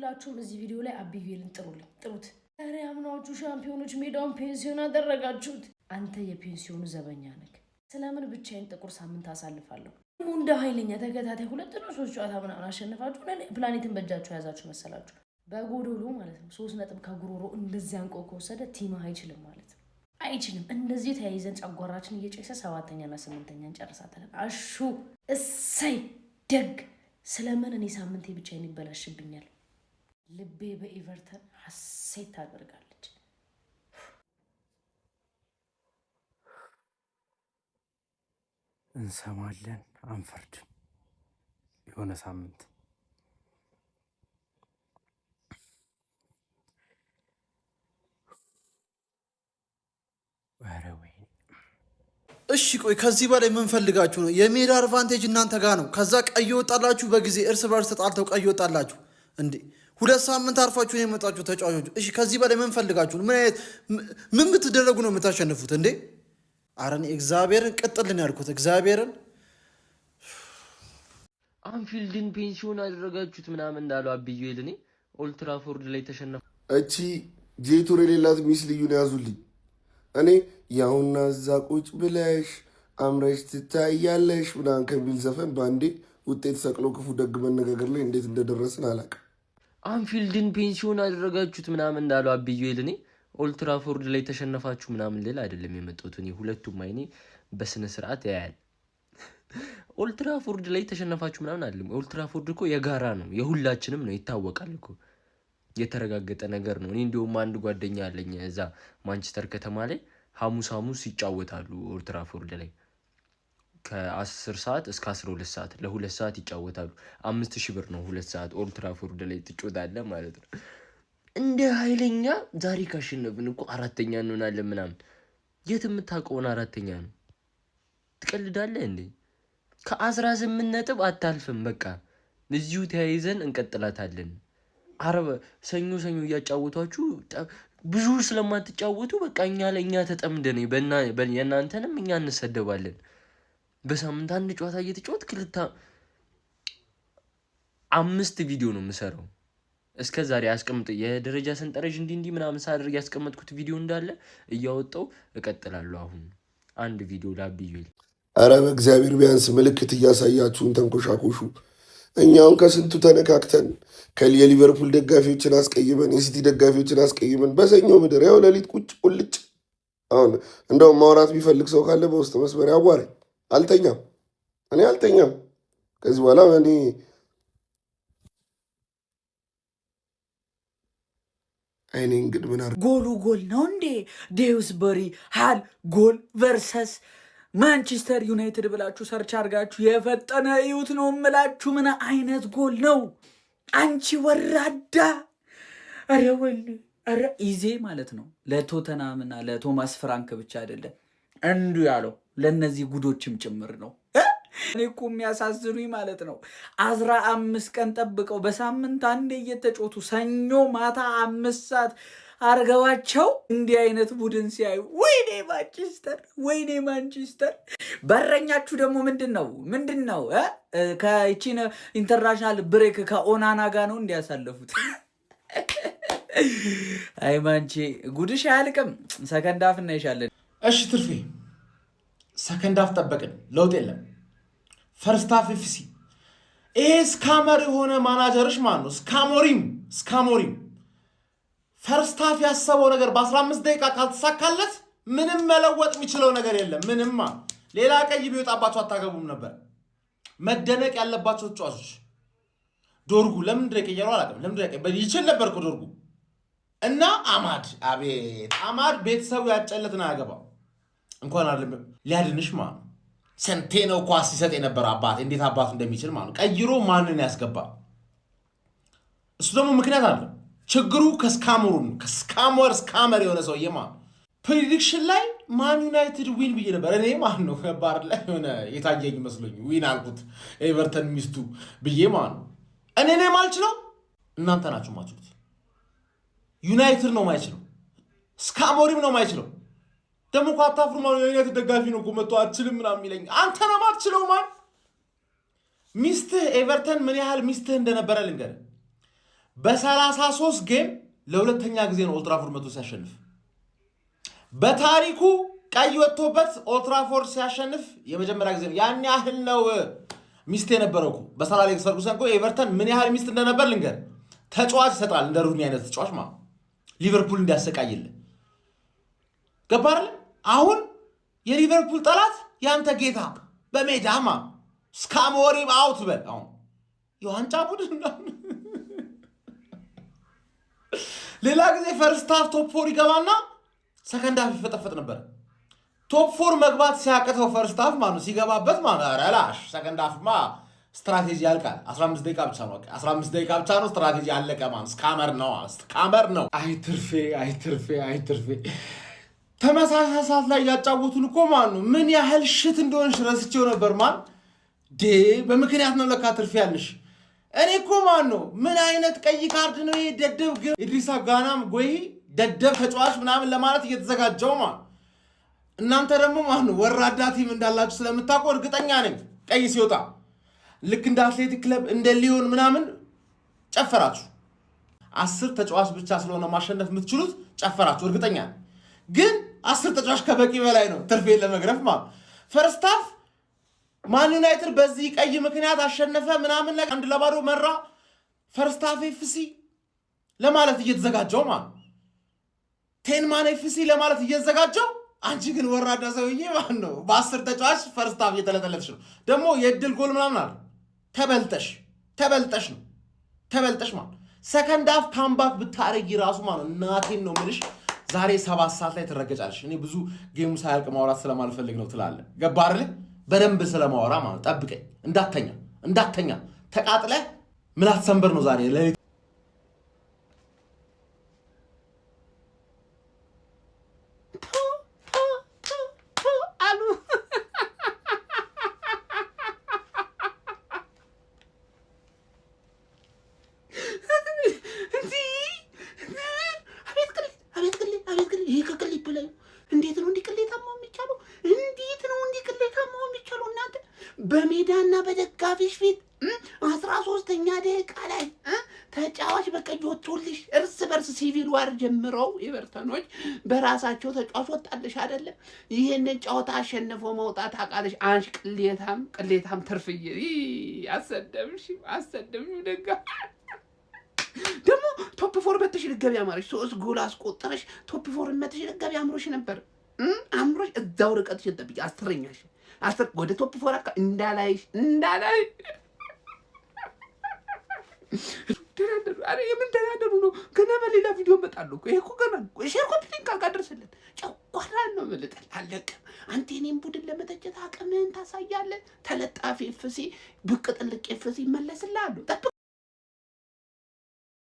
ሁላችሁም እዚህ ቪዲዮ ላይ አቢዩልን ጥሩት። ኧረ ያምናዎቹ ሻምፒዮኖች ሜዳውን ፔንሲዮን አደረጋችሁት። አንተ የፔንሲዮኑ ዘበኛ ነህ። ስለምን ብቻዬን ጥቁር ሳምንት አሳልፋለሁ? እንደ ኃይለኛ ተከታታይ 2-3 ጨዋታ ምናምን አሸንፋችሁ ፕላኔትን በእጃችሁ ያዛችሁ መሰላችሁ? በጎዶሎ ማለት ነው። 3 ነጥብ ከጉሮሮ እንደዚህ አንቆ ከወሰደ ቲም አይችልም ማለት ነው። አይችልም። እንደዚህ ተያይዘን ጨጓራችን እየጨሰ 7ኛና 8ኛን ጨርሳታለን። አሹ እሰይ ደግ ስለምን እኔ ሳምንቴ ብቻዬን ይበላሽብኛል? ልቤ በኤቨርተን ሐሴት ታደርጋለች። እንሰማለን አንፈርድም። የሆነ ሳምንት እሺ ቆይ ከዚህ በላይ ምን ፈልጋችሁ ነው? የሜዳ አድቫንቴጅ እናንተ ጋር ነው። ከዛ ቀይ ወጣላችሁ በጊዜ እርስ በርስ ተጣልተው ቀይ ወጣላችሁ እንዴ 2 ሳምንት አርፋችሁ ነው የመጣችሁ ተጫዋቾች። እሺ ከዚህ በላይ ምን ፈልጋችሁ ነው? ምን ብትደረጉ ነው የምታሸንፉት እንዴ? አረን እግዚአብሔርን ቅጥልን ያልኩት እግዚአብሔርን አንፊልድን ፔንሲዮን አደረጋችሁት ምናምን እንዳለው አብዩል እኔ ኦልድ ትራፎርድ ላይ ተሸነፈ። እቺ ጄቱር የሌላት ሚስ ልዩን ያዙልኝ። እኔ ያውና እዛ ቁጭ ብለሽ አምረሽ ትታያለሽ ምናምን ከሚል ዘፈን በአንዴ ውጤት ሰቅሎ ክፉ ደግ መነጋገር ላይ እንዴት እንደደረስን አላውቅም። አንፊልድን ፔንሲዮን አደረጋችሁት ምናምን እንዳለው አብዩል እኔ ኦልድ ትራፎርድ ላይ ተሸነፋችሁ ምናምን ልል አይደለም የመጣሁት። እኔ ሁለቱም አይኔ በስነ ስርዓት ያያል። ኦልድ ትራፎርድ ላይ ተሸነፋችሁ ምናምን አይደለም። ኦልድ ትራፎርድ እኮ የጋራ ነው፣ የሁላችንም ነው፣ ይታወቃል እኮ የተረጋገጠ ነገር ነው። እኔ እንደውም አንድ ጓደኛ አለኝ እዛ ማንቸስተር ከተማ ላይ ሐሙስ ይጫወታሉ ኦልድ ትራፎርድ ላይ ከ10 ሰዓት እስከ 12 ሰዓት ለ2 ሰዓት ይጫወታሉ። 5000 ብር ነው 2 ሰዓት ኦልድ ትራፎርድ ላይ ትጫወታለህ ማለት ነው። እንደ ኃይለኛ ዛሬ ካሸነፍን እኮ 4ኛ እንሆናለን ምናምን። የት የምታውቀውን 4ኛ ነው? ትቀልዳለህ እንዴ? ከ18 ነጥብ አታልፍም። በቃ እዚሁ ተያይዘን እንቀጥላታለን። ሰኞ እያጫወቷችሁ ብዙ ስለማትጫወቱ በቃ እኛ ተጠምደን የእናንተንም እኛ እንሰደባለን። በሳምንት አንድ ጨዋታ እየተጫወት ክልታ 5 ቪዲዮ ነው የምሰራው። እስከ ዛሬ ያስቀምጥ የደረጃ ሰንጠረዥ እንዲህ ምናምን ሳደርግ ያስቀመጥኩት ቪዲዮ እንዳለ እያወጣው እቀጥላለሁ። አሁን አንድ ቪዲዮ ላብዩል። አረ በእግዚአብሔር ቢያንስ ምልክት እያሳያችሁን ተንኮሻኮሹ። እኛውን ከስንቱ ተነካክተን የሊቨርፑል ደጋፊዎችን አስቀይመን የሲቲ ደጋፊዎችን አስቀይመን በሰኞ ምድር ያው ሌሊት ቁልጭ። አሁን እንደውም ማውራት ቢፈልግ ሰው ካለ በውስጥ መስመር ያዋራኝ። እኔ አልተኛም ከዚህ በኋላ እኔ አይኔ እንግዲህ ምን አድርግ ጎል ነው እንዴ? ዴውስበሪሃል ጎል ቨርሰስ ማንቸስተር ዩናይትድ ብላችሁ ሰርች አድርጋችሁ የፈጠነ እዩት ነው የምላችሁ። ምን አይነት ጎል ነው? አንቺ ወራዳ! አረ ወይኔ! አረ ኢዜ ማለት ነው። ለቶተናምና ለቶማስ ፍራንክ ብቻ አይደለም እንዱ ያለው ለነዚህ ጉዶችም ጭምር ነው። እኔ እኮ የሚያሳዝኑኝ ማለት ነው 15 ቀን ጠብቀው በሳምንት አንዴ እየተጫወቱ ሰኞ ማታ 5 ሰዓት አርገዋቸው እንዲህ አይነት ቡድን ሲያዩ ወይኔ ማንቸስተር። በረኛችሁ ደግሞ ምንድን ነው ከቺን ኢንተርናሽናል ብሬክ ከኦናና ጋር ነው እንዲያሳለፉት። አይ ማንቼ ጉድሽ አያልቅም። ሰከንድ አፍ እናይሻለን። እሺ ትርፌ ሰከንድ አፍ ጠበቅን፣ ለውጥ የለም። ፈርስት አፍ ኤፍሲ ይሄ ስካመር የሆነ ማናጀርሽ ማን ነው? ስካሞሪም ፈርስት አፍ ያሰበው ነገር በ15 ደቂቃ ካልተሳካለት ምንም መለወጥ የሚችለው ነገር የለም። ምንማ ሌላ ቀይ ቢወጣባቸው አታገቡም ነበር። መደነቅ ያለባቸው ተጫዋቾች ዶርጉ ለምን ድረቀየሩ አላውቅም። ለምን ድረቀ ይችል ነበር እኮ ዶርጉ እና አቤት አማድ ቤተሰቡ ያጨለትና ያገባው እንኳን አይደለም ሊያድንሽ ማለት ነው። ሰንቴ ነው ኳስ ሲሰጥ የነበረ አባት እንዴት አባቱ እንደሚችል ማለት ነው። ቀይሮ ማንን ያስገባ እሱ ደግሞ ምክንያት አለ። ችግሩ ስካመር የሆነ ሰውዬ ማለት ነው። ፕሪዲክሽን ላይ ማን ዩናይትድ ዊን ብዬ ነበር እኔ ማለት ነው። ባር ላይ የሆነ የታየኝ መስሎኝ ዊን አልኩት ኤቨርተን ሚስቱ ብዬ ማለት ነው። እኔ ነኝ ማልችለው፣ እናንተ ናችሁ ማችሉት። ዩናይትድ ነው ማይችለው፣ ስካሞሪም ነው ማይችለው። ደግሞ እኮ አታፍሩ ማለት የዩናይትድ ደጋፊ ነው እኮ መጥቶ አትችልም ምናምን የሚለኝ። አንተ ነው ማትችለው ማን ሚስትህ ኤቨርተን ምን ያህል ሚስትህ እንደነበረ ልንገርህ። በ33 ጌም ለሁለተኛ ጊዜ ነው ኦልትራፎርድ መቶ ሲያሸንፍ። በታሪኩ ቀይ ወጥቶበት ኦልትራፎርድ ሲያሸንፍ የመጀመሪያ ጊዜ ነው። ያን ያህል ነው ሚስት የነበረው እኮ በሰር አሌክስ ፈርጉሰን እኮ ኤቨርተን ምን ያህል ሚስት እንደነበር ልንገር። ተጫዋች ይሰጣል እንደ ሩኒ አይነት ተጫዋች ማለት ሊቨርፑል እንዲያሰቃይልን ገባ አይደል? አሁን የሊቨርፑል ጠላት ያንተ ጌታ በሜዳማ ስካሞሪም አውት በል። አሁን የዋንጫ ቡድን ሌላ ጊዜ ፈርስት ሃፍ ቶፕ 4 ይገባና ሰከንድ ሃፍ ይፈጠፈጥ ነበር። ቶፕ 4 መግባት ሲያቅተው ፈርስት ሃፍ ማለት ሲገባበት ማለት አረላሽ ሰከንድ ሃፍማ ስትራቴጂ ያልቃል። 15 ደቂቃ ብቻ ነው 15 ደቂቃ ብቻ ነው ስትራቴጂ ያለቀ ማለት ስካመር ነው። አይትርፌ ተመሳሳይ ሰዓት ላይ ያጫወቱን እኮ ማለት ነው ምን ያህል ሽት እንደሆንሽ ረስቼው ነበር ማለት በምክንያት ነው ለካ ትርፌ ያለሽ። እኔ እኮ ማለት ነው ምን አይነት ቀይ ካርድ ነው ይሄ ደደብ ግን ኢድሪሳ ጋናም ጎይ ደደብ ተጫዋች ምናምን ለማለት እየተዘጋጀው ማለት እናንተ ደግሞ ማለት ነው ወራዳ ቲም እንዳላችሁ ስለምታውቁ እርግጠኛ ነኝ ቀይ ሲወጣ ልክ እንደ አትሌቲክ ክለብ እንደ ሊዮን ምናምን ጨፈራችሁ። 10 ተጫዋች ብቻ ስለሆነ ማሸነፍ የምትችሉት ጨፈራችሁ እርግጠኛ ነኝ። ግን 10 ተጫዋች ከበቂ በላይ ነው ትርፌን ለመግረፍ ማለት ፈርስት ሃፍ ማን ዩናይትድ በዚህ ቀይ ምክንያት አሸነፈ ምናምን ላይ 1-0 መራ። ፈርስት ሃፍ ኤፍሲ ለማለት እየተዘጋጀው ማለት ቴንማን ኤፍሲ ለማለት እየተዘጋጀው አንቺ ግን ወራዳ ሰውዬ ማለት ነው በ10 ተጫዋች ፈርስት ሃፍ እየተለጠለጥሽ ነው። ደግሞ የእድል ጎል ምናምን አለ ተበልጠሽ ማለት ሰከንድ ሃፍ ካምባክ ብታረጊ ራሱ ማለት እናቴን ነው የምልሽ ዛሬ 7 ሰዓት ላይ ትረገጫለሽ። እኔ ብዙ ጌሙ ሳያልቅ ማውራት ስለማልፈልግ ነው ትላለህ። ገባ አይደል? በደንብ ስለማወራ ማለት ጠብቀኝ። እንዳተኛ ተቃጥለህ ምላስ ሰንበር ነው ዛሬ ለሊት አሉ። ይሄ ከቅሌት በላይ እንዴት ነው እንዲህ ቅሌታማው የሚቻለው? እናንተ በሜዳና በደጋፊሽ ፊት 13ኛ ደቂቃ ላይ ተጫዋች በቀይ ወጥቶልሽ እርስ በርስ ሲቪል ዋር ጀምረው ኤቨርተኖች በራሳቸው ተጫዋች ወጣልሽ አይደለም? ይሄንን ጨዋታ አሸንፎ መውጣት አቃለሽ። አንሽ ቅሌታም ትርፍዬ አሰደምሽ ደጋ ደግሞ ቶፕ 4 መተሽ ልገቢ አማረሽ 3 ጎል አስቆጠረሽ። ቶፕ 4 መተሽ ልገቢ አምሮሽ ነበር አምሮሽ እዛው ርቀትሽ ተጠብቂ 10ኛሽ ወደ ቶፕ 4 አካ እንዳላይ ደራደሩ። አረ የምን ደራደሩ ነው? ገና በሌላ ቪዲዮ መጣሉ እኮ። ይሄ እኮ ገና ሼር ኮፒ ሊንክ አድርሰልን። ጨጓራን ነው መልጠል አለቀ። አንተ እኔን ቡድን ለመተቸት አቅምህን ታሳያለህ። ተለጣፊ ኤፍሲ ብቅ ጥልቅ ኤፍሲ ይመለስልሃሉ። ጠብቅ